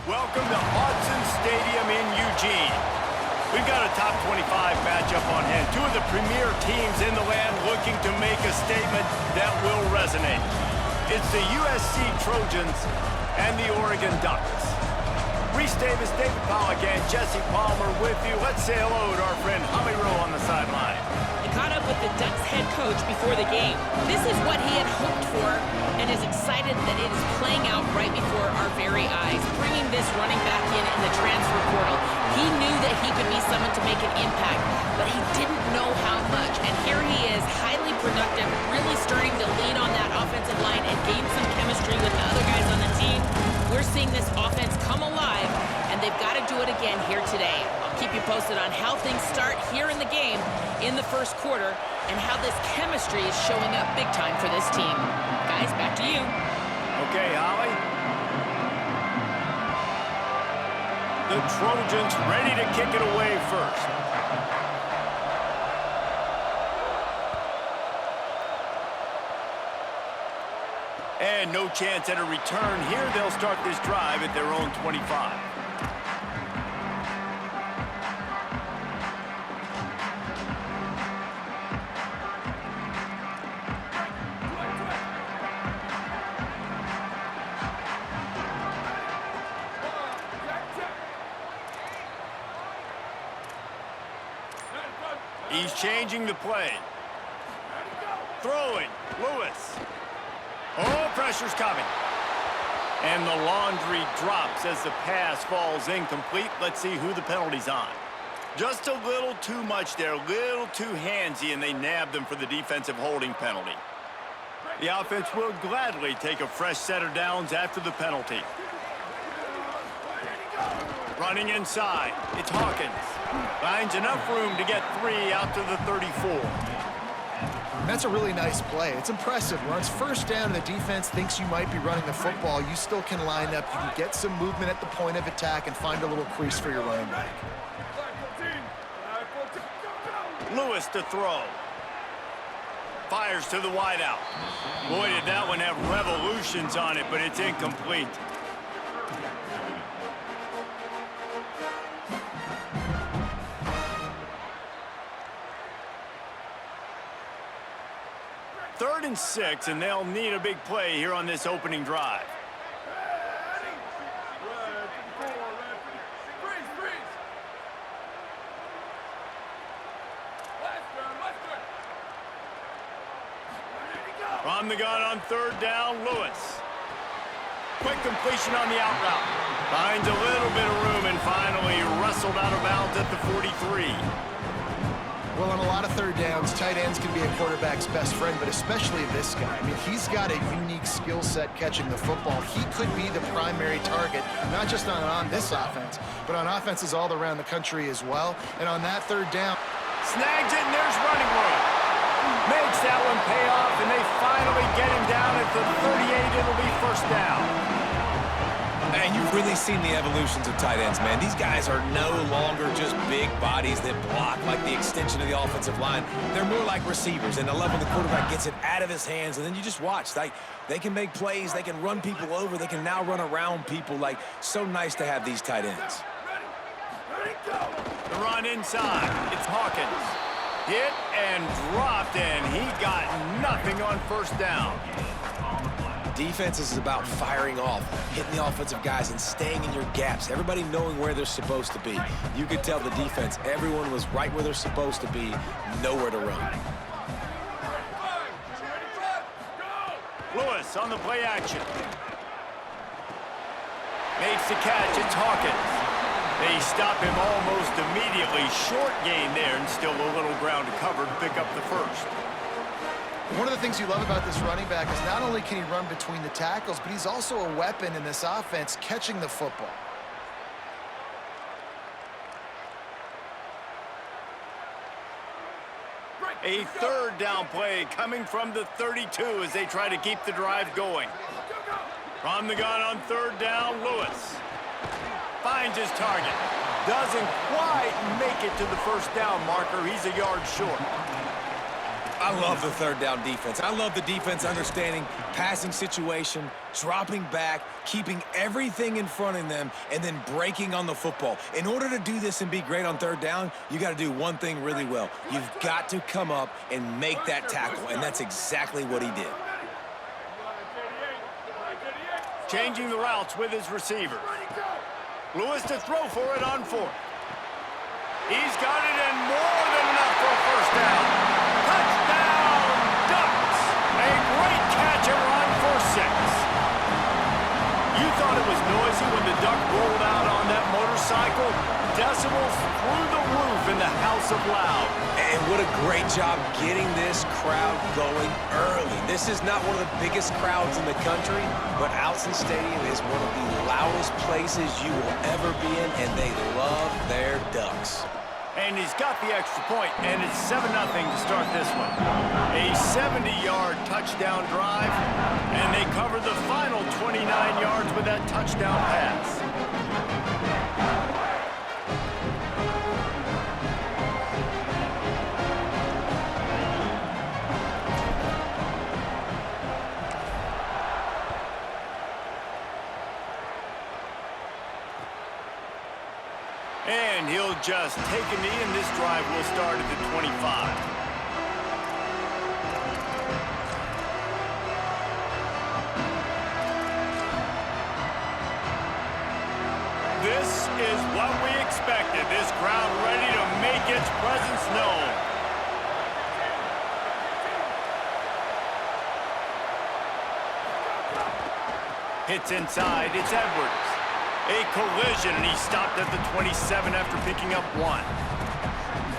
Welcome to Autzen Stadium in Eugene. We've got a top 25 matchup on hand. Two of the premier teams in the land looking to make a statement that will resonate. It's the USC Trojans and the Oregon Ducks. Reese Davis, David Pollack, and Jesse Palmer with you. Let's say hello to our friend Holly Rowe on the sideline. I caught up with the Ducks head coach before the game. This is what he had hoped for and is excited that it is playing out right before our very eyes. Bringing this running back in the transfer portal, he knew that he could be someone to make an impact, but he didn't know how much. And here he is, highly productive, really starting to lean on that offensive line and gain some chemistry with the other guys on the team. We're seeing this offense come alive, and they've got to do it again here today. I'll keep you posted on how things start here in the game in the first quarter and how this chemistry is showing up big time for this team. Guys, back to you. Okay, Holly. The Trojans ready to kick it away first. And no chance at a return here. They'll start this drive at their own 25. He's changing the play. Throwing. Lewis. Oh, pressure's coming. And the laundry drops as the pass falls incomplete. Let's see who the penalty's on. Just a little too much there, a little too handsy, and they nabbed them for the defensive holding penalty. The offense will gladly take a fresh set of downs after the penalty. Running inside, it's Hawkins. Finds enough room to get 3 out to the 34. That's a really nice play. It's impressive. When it's first down and the defense thinks you might be running the football, you still can line up. You can get some movement at the point of attack and find a little crease for your running back. Lewis to throw. Fires to the wideout. Boy, did that one have revolutions on it, but it's incomplete. Third and 6, and they'll need a big play here on this opening drive. From the gun on third down, Lewis. Quick completion on the out route. Finds a little bit of room and finally wrestled out of bounds at the 43. Well, on a lot of third downs, tight ends can be a quarterback's best friend, but especially this guy. I mean, he's got a unique skill set catching the football. He could be the primary target, not just on this offense, but on offenses all around the country as well. And on that third down, snags it, and there's running room. Makes that one pay off, and they finally get him down at the 38. It'll be first down. And you've really seen the evolutions of tight ends, man. These guys are no longer just big bodies that block like the extension of the offensive line. They're more like receivers, and I love when the quarterback gets it out of his hands, and then you just watch. Like, they can make plays, they can run people over, they can now run around people. Like, so nice to have these tight ends. The run inside. It's Hawkins. Hit and dropped, and he got nothing on first down. Defense is about firing off, hitting the offensive guys, and staying in your gaps. Everybody knowing where they're supposed to be. You could tell the defense, everyone was right where they're supposed to be, nowhere to run. Lewis on the play action. Makes the catch. It's Hawkins. They stop him almost immediately. Short gain there, and still a little ground to cover to pick up the first. one of the things you love about this running back is not only can he run between the tackles, but he's also a weapon in this offense catching the football. A third down play coming from the 32 as they try to keep the drive going. From the gun on third down, Lewis finds his target. Doesn't quite make it to the first down marker. He's a yard short. I love the third down defense. I love the defense understanding passing situation, dropping back, keeping everything in front of them, and then breaking on the football. In order to do this and be great on third down, you got to do one thing really well. You've got to come up and make that tackle, and that's exactly what he did. Changing the routes with his receiver. Lewis to throw for it on fourth. He's got it and more than enough for a first down. Touchdown, Ducks! A great catch and run for 6. You thought it was noisy when the Duck rolled out on that motorcycle? Decibels through the roof in the House of Loud. And what a great job getting this crowd going early. This is not one of the biggest crowds in the country, but Allison Stadium is one of the loudest places you will ever be in, and they love their Ducks. And he's got the extra point, and it's 7-0 to start this one. A 70-yard touchdown drive, and they cover the final 29 yards with that touchdown pass. And he'll just take a knee, and this drive will start at the 25. This is what we expected. This crowd ready to make its presence known. Hits inside. It's Edwards. A collision, and he stopped at the 27 after picking up 1.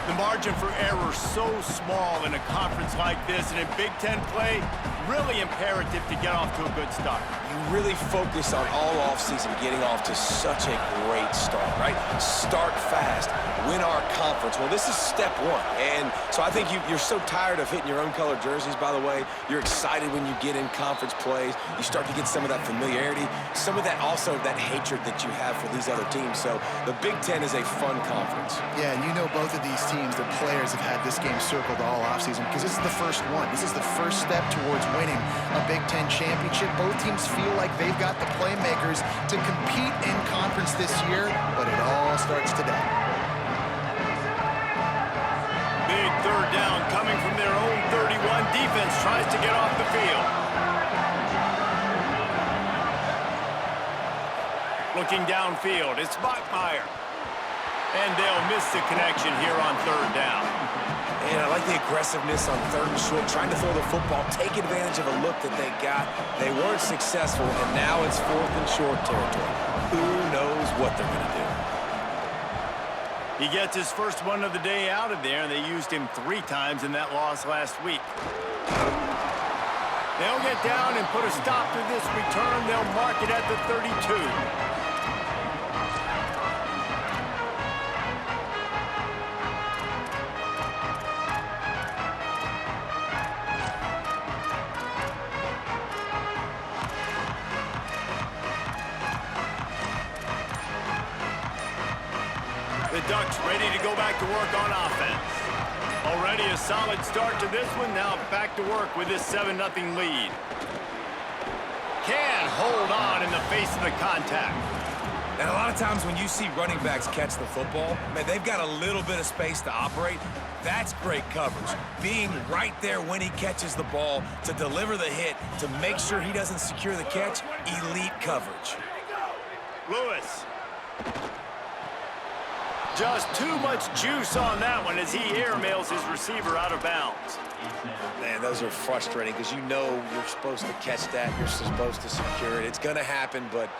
The margin for error so small in a conference like this, and in Big Ten play, really imperative to get off to a good start. You really focus on all offseason getting off to such a great start, right? Start fast, win our conference. Well, this is step 1, and so I think you're so tired of hitting your own colored jerseys, by the way. You're excited when you get in conference plays. You start to get some of that familiarity, some of that also that hatred that you have for these other teams. So the Big Ten is a fun conference. Yeah, and you know both of these teams, the players have had this game circled all offseason because this is the first one. This is the first step towards winning a Big Ten championship. Both teams feel like they've got the playmakers to compete in conference this year, but it all starts today. Big third down coming from their own 31. Defense tries to get off the field. Looking downfield, it's Bachmeier. And they'll miss the connection here on third down. And I like the aggressiveness on third and short, trying to throw the football, take advantage of a look that they got. They weren't successful, and now it's fourth and short territory. Who knows what they're going to do? He gets his first one of the day out of there, and they used him 3 times in that loss last week. They'll get down and put a stop to this return. They'll mark it at the 32. The Ducks ready to go back to work on offense. Already a solid start to this one. Now back to work with this 7-0 lead. Can hold on in the face of the contact. And a lot of times when you see running backs catch the football, man, they've got a little bit of space to operate. That's great coverage. Being right there when he catches the ball to deliver the hit, to make sure he doesn't secure the catch, elite coverage. Lewis. Just too much juice on that one as he airmails his receiver out of bounds. Man, those are frustrating because you know you're supposed to catch that. You're supposed to secure it. It's going to happen, but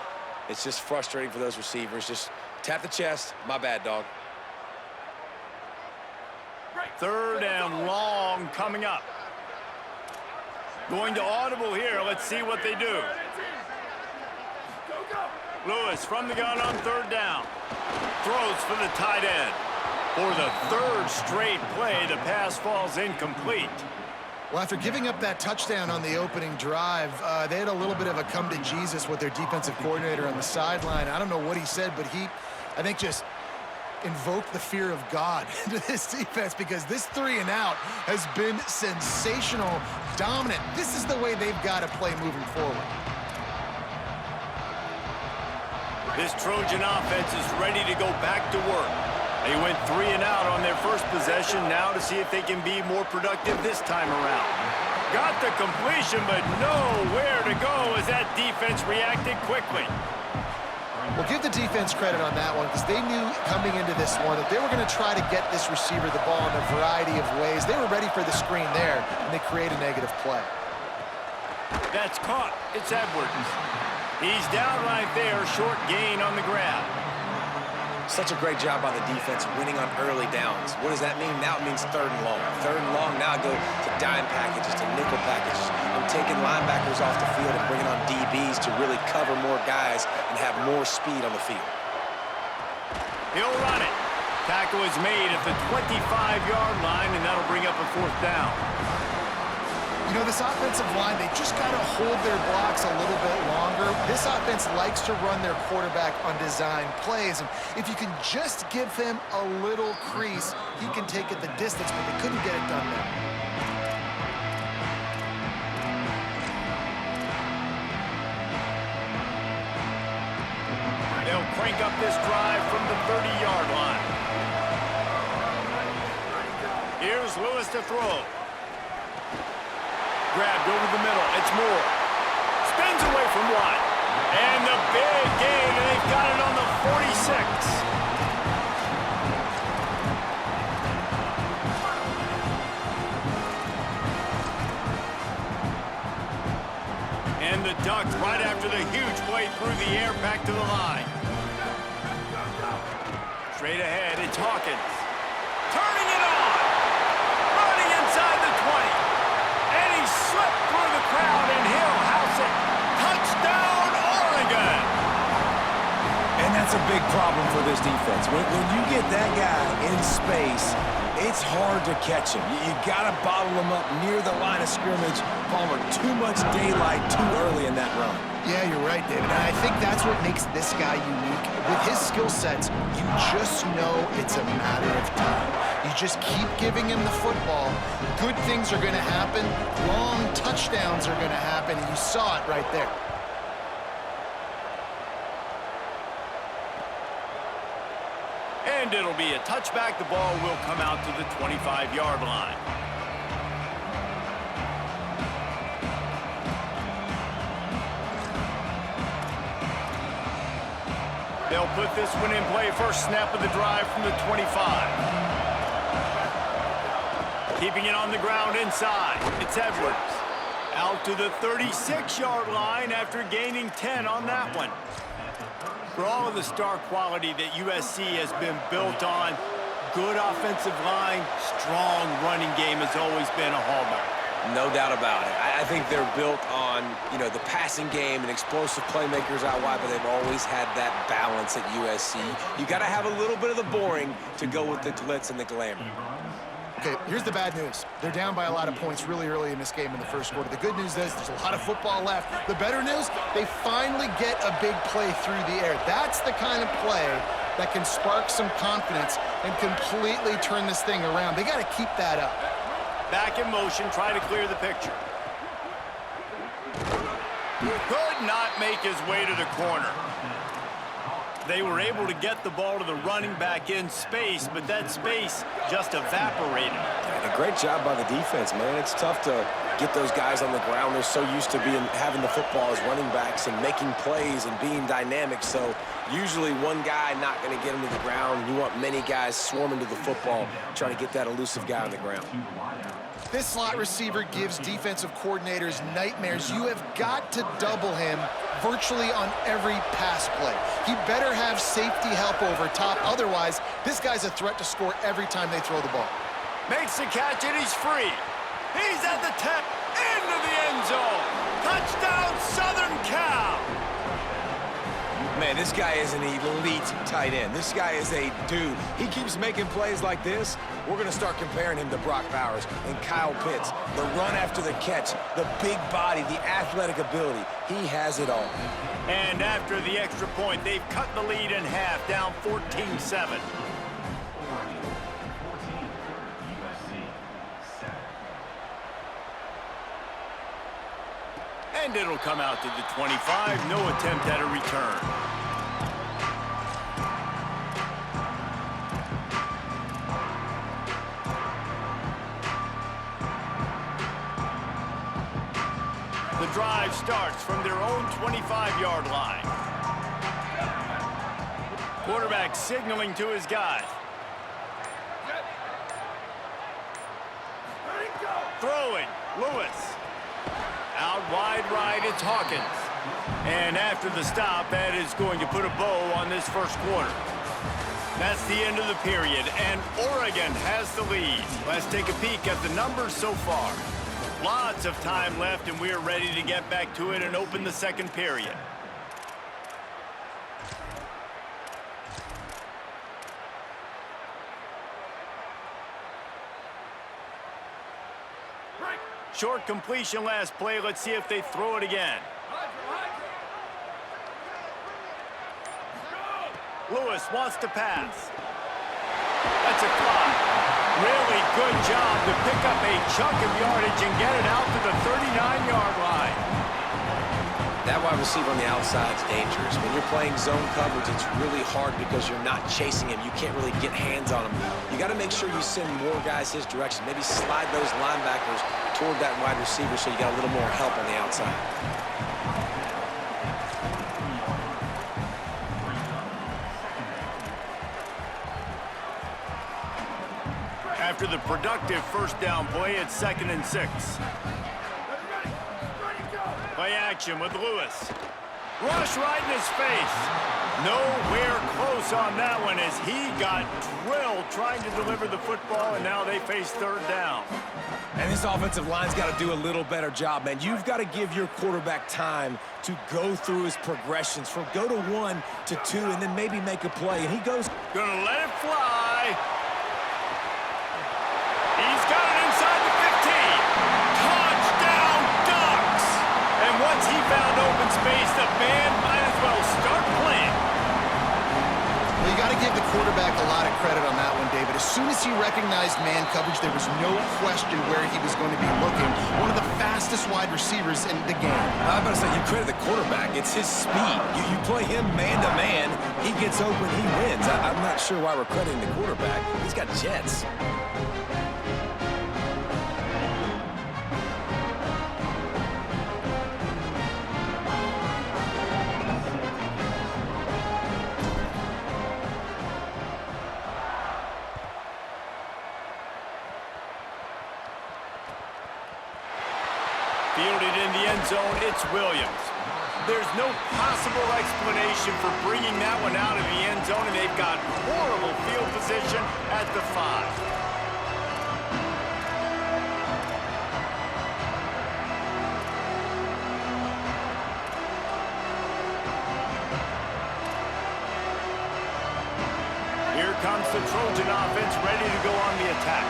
it's just frustrating for those receivers. Just tap the chest. My bad, dog. Third and long coming up. Going to audible here. Let's see what they do. Lewis from the gun on third down. Throws for the tight end. For the third straight play, the pass falls incomplete. Well, after giving up that touchdown on the opening drive, they had a little bit of a come to Jesus with their defensive coordinator on the sideline. I don't know what he said, but he, I think, just invoke the fear of God into this defense, because this 3-and-out has been sensational, dominant. This is the way they've got to play moving forward. This Trojan offense is ready to go back to work. They went 3-and-out on their first possession, now to see if they can be more productive this time around. Got the completion, but nowhere to go as that defense reacted quickly. Well, give the defense credit on that one, because they knew coming into this one that they were going to try to get this receiver the ball in a variety of ways. They were ready for the screen there, and they create a negative play. That's caught. It's Edwards. He's down right there, short gain on the grab. Such a great job by the defense winning on early downs. What does that mean? Now it means 3rd and long. 3rd and long, now I go to dime packages, to nickel packages. I'm taking linebackers off the field and bringing on DBs to really cover more guys and have more speed on the field. He'll run it. Tackle is made at the 25-yard line, and that'll bring up a 4th down. You know, this offensive line, they just got to hold their blocks a little bit longer. This offense likes to run their quarterback on design plays, and if you can just give him a little crease, he can take it the distance, but they couldn't get it done there. They'll crank up this drive from the 30-yard line. Here's Lewis to throw. Grabbed over the middle. It's Moore. Spins away from one. And the big gain, and they've got it on the 46. And the Ducks right after the huge play through the air back to the line. Straight ahead, it's Hawkins. Turning it on. Running inside the 20. And he slipped through the crowd, and he'll house it. Touchdown, Oregon! And that's a big problem for this defense. When you get that guy in space, it's hard to catch him. You got to bottle him up near the line of scrimmage. Palmer, too much daylight too early in that run. Yeah, you're right, David. And I think that's what makes this guy unique. With his skill sets, you just know it's a matter of time. You just keep giving him the football. Good things are going to happen. Long touchdowns are going to happen. And you saw it right there. And it'll be a touchback. The ball will come out to the 25-yard line. They'll put this one in play. First snap of the drive from the 25. Keeping it on the ground inside. It's Edwards. Out to the 36-yard line after gaining 10 on that one. For all of the star quality that USC has been built on, good offensive line, strong running game has always been a hallmark. No doubt about it. I think they're built on, the passing game and explosive playmakers out wide, but they've always had that balance at USC. You got to have a little bit of the boring to go with the glitz and the glamour. Okay, here's the bad news. They're down by a lot of points really early in this game in the first quarter. The good news is there's a lot of football left. The better news, they finally get a big play through the air. That's the kind of play that can spark some confidence and completely turn this thing around. They got to keep that up. Back in motion, try to clear the picture. Could not make his way to the corner. They were able to get the ball to the running back in space, but that space just evaporated. And a great job by the defense, man. It's tough to get those guys on the ground. They're so used to having the football as running backs and making plays and being dynamic. So usually one guy not going to get him to the ground. You want many guys swarming to the football, trying to get that elusive guy on the ground. This slot receiver gives defensive coordinators nightmares. You have got to double him virtually on every pass play. He better have safety help over top. Otherwise, this guy's a threat to score every time they throw the ball. Makes the catch, and he's free. He's at the tip, into the end zone. Touchdown, Southern Cal. Man, this guy is an elite tight end. This guy is a dude. He keeps making plays like this. We're going to start comparing him to Brock Bowers and Kyle Pitts. The run after the catch, the big body, the athletic ability. He has it all. And after the extra point, they've cut the lead in half, down 14-7. And it'll come out to the 25. No attempt at a return. The drive starts from their own 25-yard line. Quarterback signaling to his guy. Throwing, Lewis. Out wide right, it's Hawkins. And after the stop, that is going to put a bow on this first quarter. That's the end of the period, and Oregon has the lead. Let's take a peek at the numbers so far. Lots of time left, and we're ready to get back to it and open the second period. Short completion last play. Let's see if they throw it again. Lewis wants to pass. That's a fly. Really good job to pick up a chunk of yardage and get it out to the 39-yard line. That wide receiver on the outside is dangerous. When you're playing zone coverage, it's really hard because you're not chasing him. You can't really get hands on him. You got to make sure you send more guys his direction. Maybe slide those linebackers toward that wide receiver so you got a little more help on the outside. After the productive first down play, it's 2nd and 6. Play action with Lewis. Rush right in his face. Nowhere close on that one as he got drilled trying to deliver the football, and now they face third down. And this offensive line's got to do a little better job, man. You've got to give your quarterback time to go through his progressions from go to 1 to 2 and then maybe make a play. And he goes. Gonna let it fly. He's got it inside the 15. Touchdown, Ducks! And once he found open space, the band might as well start playing. Well, you got to give the quarterback a lot of credit on that one, David. As soon as he recognized man coverage, there was no question where he was going to be looking. One of the fastest wide receivers in the game. I'm about to say, you credit the quarterback. It's his speed. You play him man-to-man, he gets open, he wins. I'm not sure why we're crediting the quarterback. He's got jets. Fielded in the end zone, it's Williams. There's no possible explanation for bringing that one out of the end zone, and they've got horrible field position at the 5. Here comes the Trojan offense ready to go on the attack.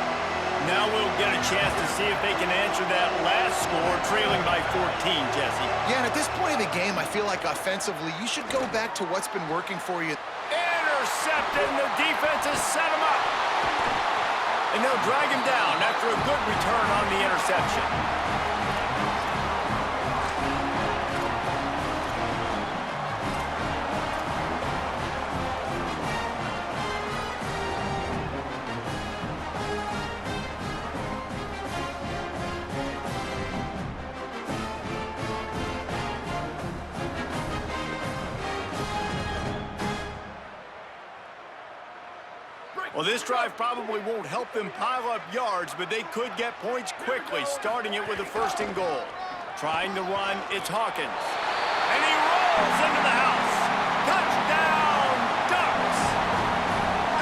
Now we'll get a chance to see if they can answer that last score, trailing by 14, Jesse. Yeah, and at this point of the game, I feel like offensively, you should go back to what's been working for you. Intercepted, and the defense has set him up. And they'll drag him down after a good return on the interception. Well, this drive probably won't help them pile up yards, but they could get points quickly, starting it with a 1st and goal. Trying to run, it's Hawkins. And he rolls into the house. Touchdown, Ducks!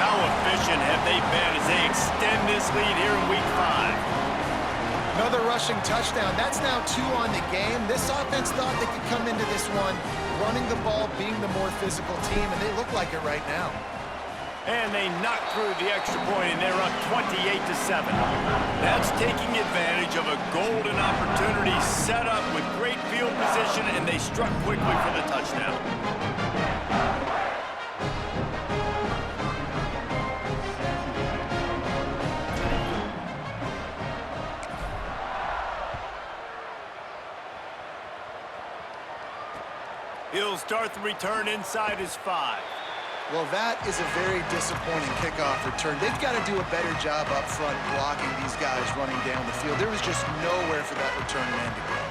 How efficient have they been as they extend this lead here in Week 5? Another rushing touchdown. That's now 2 on the game. This offense thought they could come into this one running the ball, being the more physical team, and they look like it right now. And they knock through the extra point, and they're up 28-7. That's taking advantage of a golden opportunity set up with great field position, and they struck quickly for the touchdown. will start the return inside his 5. Well, that is a very disappointing kickoff return. They've got to do a better job up front blocking these guys running down the field. There was just nowhere for that return man to go.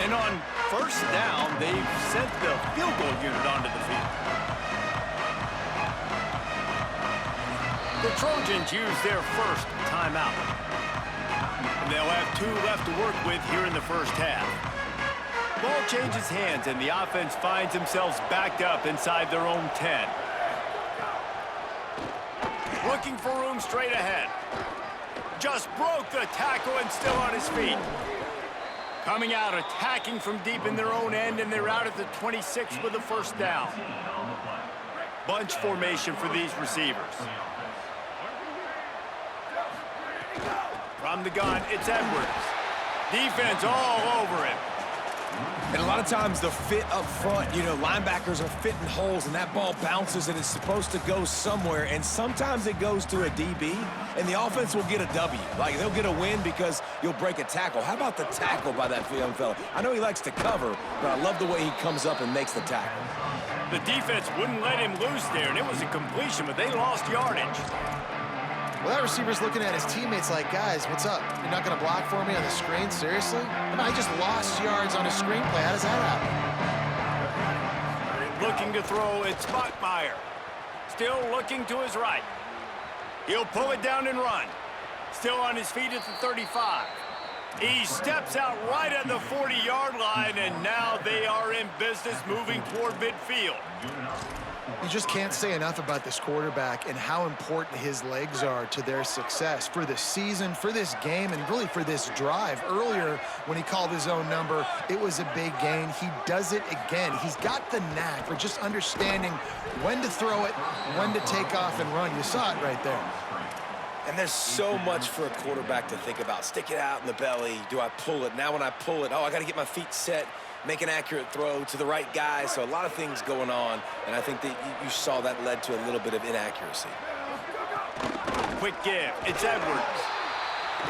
And on first down, they've sent the field goal unit onto the field. The Trojans use their first timeout. And they'll have 2 left to work with here in the first half. Ball changes hands, and the offense finds themselves backed up inside their own 10. Looking for room straight ahead. Just broke the tackle and still on his feet. Coming out, attacking from deep in their own end, and they're out at the 26 with a first down. Bunch formation for these receivers. From the gun, it's Edwards. Defense all over him. And a lot of times the fit up front, you know, linebackers are fitting holes, and that ball bounces, and it's supposed to go somewhere, and sometimes it goes to a DB, and the offense will get a W. Like, they'll get a win because you'll break a tackle. How about the tackle by that young fella? I know he likes to cover, but I love the way he comes up and makes the tackle. The defense wouldn't let him loose there, and it was a completion, but they lost yardage. Well, that receiver's looking at his teammates like, guys, what's up? You're not going to block for me on the screen? Seriously? I just lost yards on a screenplay. How does that happen? Looking to throw, it's Bachmeier. Still looking to his right. He'll pull it down and run. Still on his feet at the 35. He steps out right at the 40-yard line, and now they are in business moving toward midfield. You just can't say enough about this quarterback and how important his legs are to their success for this season, for this game, and really for this drive. Earlier, when he called his own number, it was a big gain. He does it again. He's got the knack for just understanding when to throw it, when to take off and run. You saw it right there. And there's so much for a quarterback to think about. Stick it out in the belly. Do I pull it? Now when I pull it, oh, I got to get my feet set, make an accurate throw to the right guy. So a lot of things going on, and I think that you saw that led to a little bit of inaccuracy. Quick give. It's Edwards.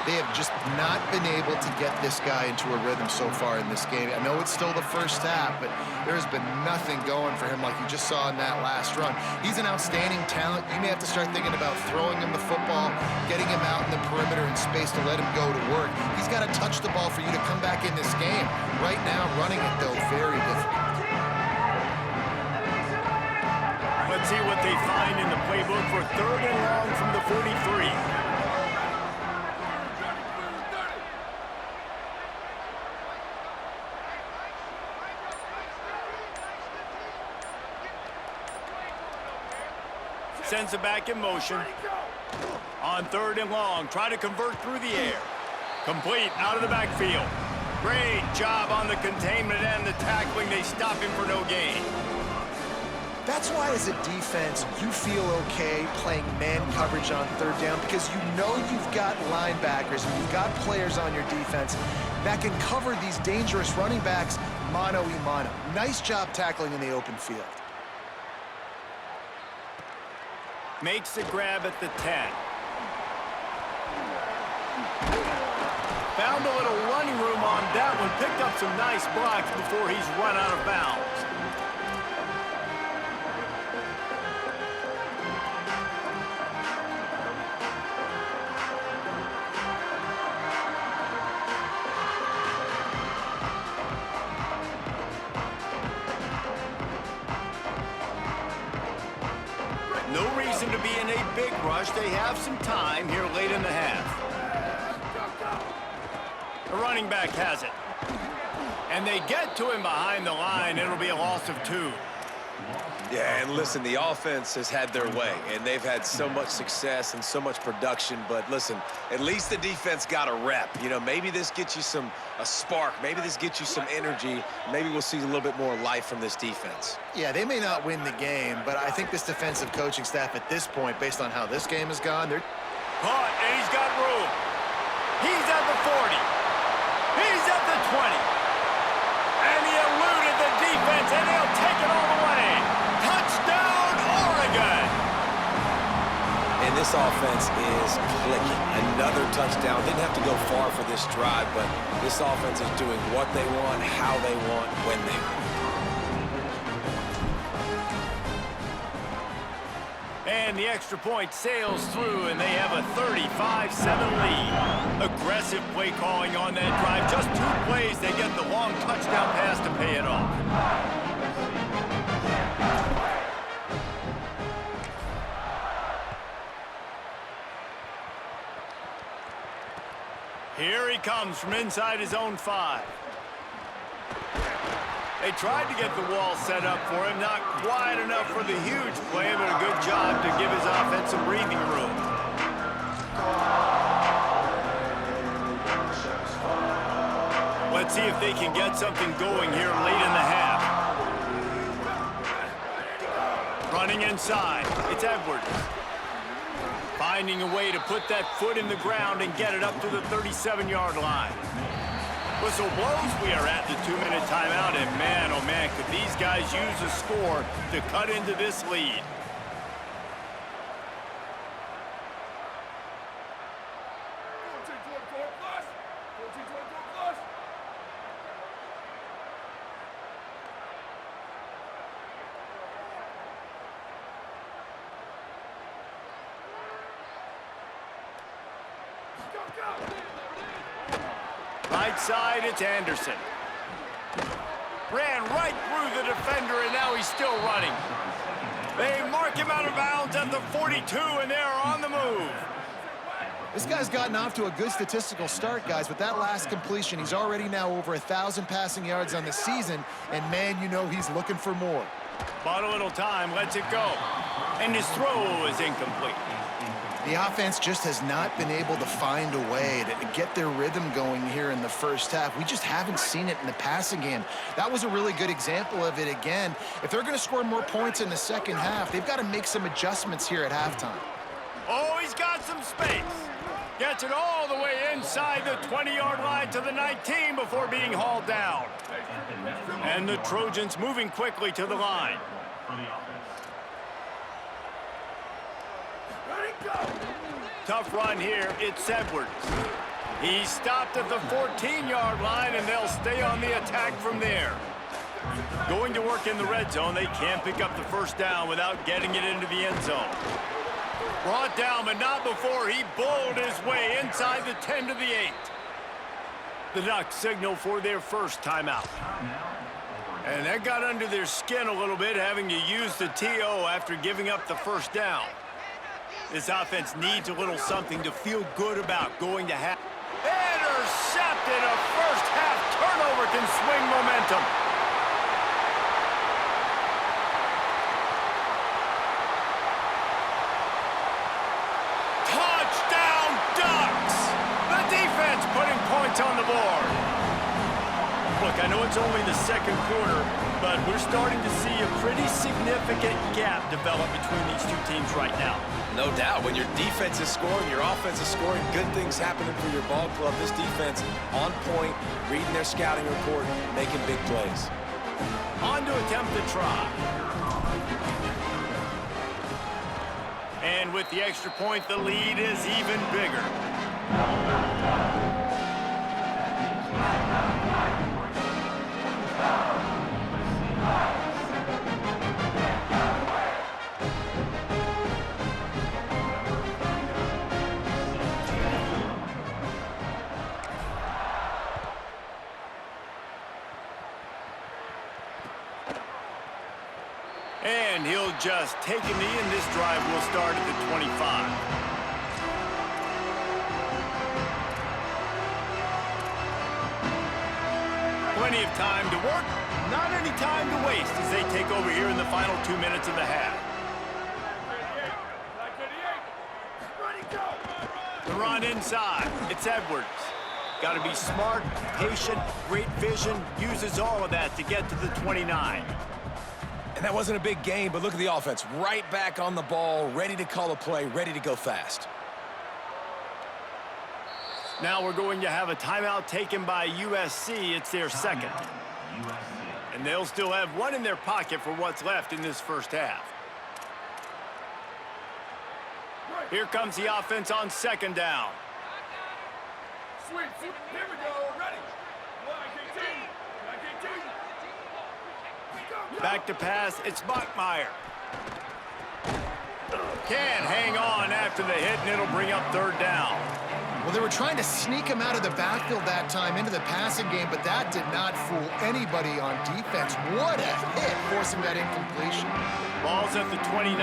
They have just not been able to get this guy into a rhythm so far in this game. I know it's still the first half, but there has been nothing going for him like you just saw in that last run. He's an outstanding talent. You may have to start thinking about throwing him the football, getting him out in the perimeter in space to let him go to work. He's got to touch the ball for you to come back in this game. Right now, running it, though, very difficult. Let's see what they find in the playbook for 3rd and long from the 43. Sends it back in motion. On 3rd and long, try to convert through the air. Complete out of the backfield. Great job on the containment and the tackling. They stop him for no gain. That's why, as a defense, you feel okay playing man coverage on 3rd down because you know you've got linebackers and you've got players on your defense that can cover these dangerous running backs mano-a-mano. Nice job tackling in the open field. Makes the grab at the 10. Found a little running room on that one. Picked up some nice blocks before he's run out of bounds. No reason to be in a big rush. They have some time here late in the half. The running back has it. And they get to him behind the line. It'll be a loss of 2. Yeah, and listen, the offense has had their way, and they've had so much success and so much production. But listen, at least the defense got a rep. You know, maybe this gets you a spark. Maybe this gets you some energy. Maybe we'll see a little bit more life from this defense. Yeah, they may not win the game, but I think this defensive coaching staff at this point, based on how this game has gone, they're... Caught, and he's got room. He's at the 40. He's at the 20. And he eluded the defense, and he'll take it all the way. Touchdown, Oregon! And And this offense is clicking. Another touchdown. Didn't have to go far for this drive, but this offense is doing what they want, how they want, when they want. And the extra point sails through, and they have a 35-7 lead. Aggressive play calling on that drive. Just 2 plays, they get the long touchdown pass to pay it off. Here he comes from inside his own 5. They tried to get the wall set up for him, not quite enough for the huge play, but a good job to give his offense some breathing room. Let's see if they can get something going here late in the half. Running inside, it's Edwards. Finding a way to put that foot in the ground and get it up to the 37-yard line. Whistle blows, we are at the 2-minute timeout, and man, oh man, could these guys use a score to cut into this lead. Right side, it's Anderson. Ran right through the defender, and now he's still running. They mark him out of bounds at the 42, and they're on the move. This guy's gotten off to a good statistical start, guys. With that last completion, he's already now over 1,000 passing yards on the season, and man, you know he's looking for more. Bought a little time, lets it go. And his throw is incomplete. The offense just has not been able to find a way to get their rhythm going here in the first half. We just haven't seen it in the passing game. That was a really good example of it again. If they're going to score more points in the second half, they've got to make some adjustments here at halftime. Oh, he's got some space. Gets it all the way inside the 20-yard line to the 19 before being hauled down. And the Trojans moving quickly to the line. Tough run here, it's Edwards. He's stopped at the 14-yard line, and they'll stay on the attack from there. Going to work in the red zone, they can't pick up the first down without getting it into the end zone. Brought down, but not before he bowled his way inside the 10 to the 8. The Ducks signal for their first timeout. And that got under their skin a little bit, having to use the TO after giving up the first down. This offense needs a little something to feel good about going to half. Intercepted! A first half turnover can swing momentum. Touchdown Ducks! The defense putting points on the board. Look, I know it's only the second quarter, but we're starting to see a pretty significant gap develop between these two teams right now. No doubt. When your defense is scoring, your offense is scoring, good things happening for your ball club. This defense on point, reading their scouting report, making big plays. On to attempt the try. And with the extra point, the lead is even bigger. And he'll just take a knee, and this drive will start at the 25. Plenty of time to work, not any time to waste as they take over here in the final 2 minutes of the half. The run inside, it's Edwards. Got to be smart, patient, great vision, uses all of that to get to the 29. And that wasn't a big game, but look at the offense. Right back on the ball, ready to call a play, ready to go fast. Now we're going to have a timeout taken by USC. It's their second. And they'll still have one in their pocket for what's left in this first half. Here comes the offense on second down. Sweep, here we go, ready. Back to pass, it's Bachmeier. Can't hang on after the hit, and it'll bring up third down. Well, they were trying to sneak him out of the backfield that time into the passing game, but that did not fool anybody on defense. What a hit, forcing that incompletion. Ball's at the 29.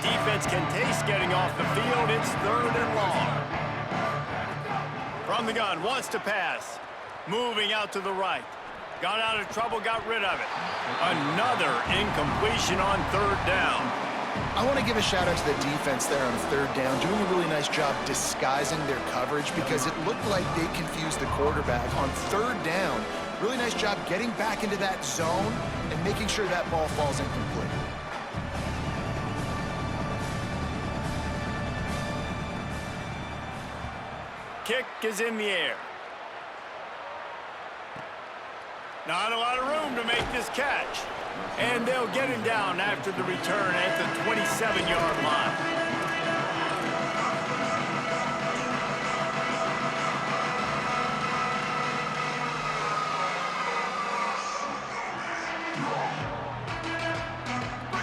Defense can taste getting off the field. It's third and long. From the gun, wants to pass. Moving out to the right. Got out of trouble, got rid of it. Another incompletion on third down. I want to give a shout out to the defense there on third down, doing a really nice job disguising their coverage because it looked like they confused the quarterback on third down. Really nice job getting back into that zone and making sure that ball falls incomplete. Kick is in the air. Not a lot of room to make this catch. And they'll get him down after the return at the 27-yard line.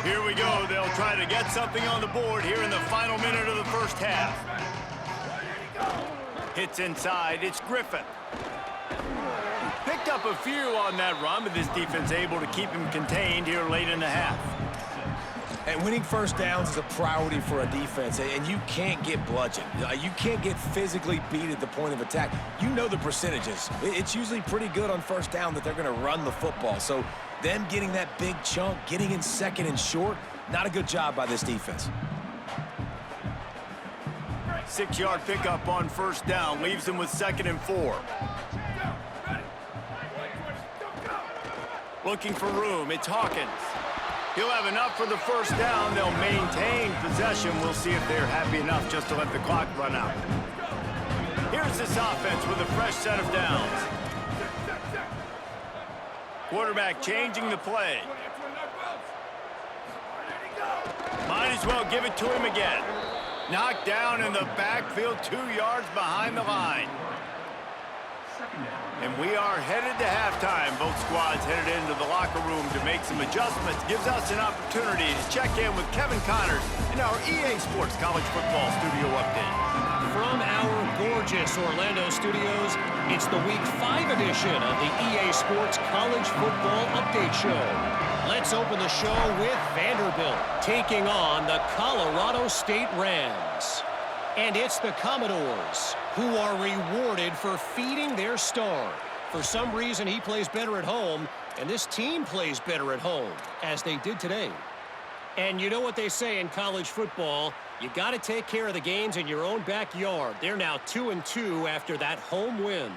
Here we go. They'll try to get something on the board here in the final minute of the first half. Hits inside. It's Griffin. Picked up a few on that run, but this defense able to keep him contained here late in the half. And winning first downs is a priority for a defense, and you can't get bludgeoned. You can't get physically beat at the point of attack. You know the percentages. It's usually pretty good on first down that they're going to run the football. So them getting that big chunk, getting in second and short, not a good job by this defense. 6-yard pickup on first down leaves them with 2nd and 4. Looking for room, it's Hawkins. He'll have enough for the first down. They'll maintain possession. We'll see if they're happy enough just to let the clock run out. Here's this offense with a fresh set of downs. Quarterback changing the play. Might as well give it to him again. Knocked down in the backfield, 2 yards behind the line. And we are headed to halftime. Both squads headed into the locker room to make some adjustments. Gives us an opportunity to check in with Kevin Connors in our EA Sports College Football Studio Update. From our gorgeous Orlando studios, it's the Week 5 edition of the EA Sports College Football Update Show. Let's open the show with Vanderbilt taking on the Colorado State Rams. And it's the Commodores who are rewarded for feeding their star. For some reason, he plays better at home, and this team plays better at home, as they did today. And you know what they say in college football, you got to take care of the games in your own backyard. They're now 2-2 after that home win.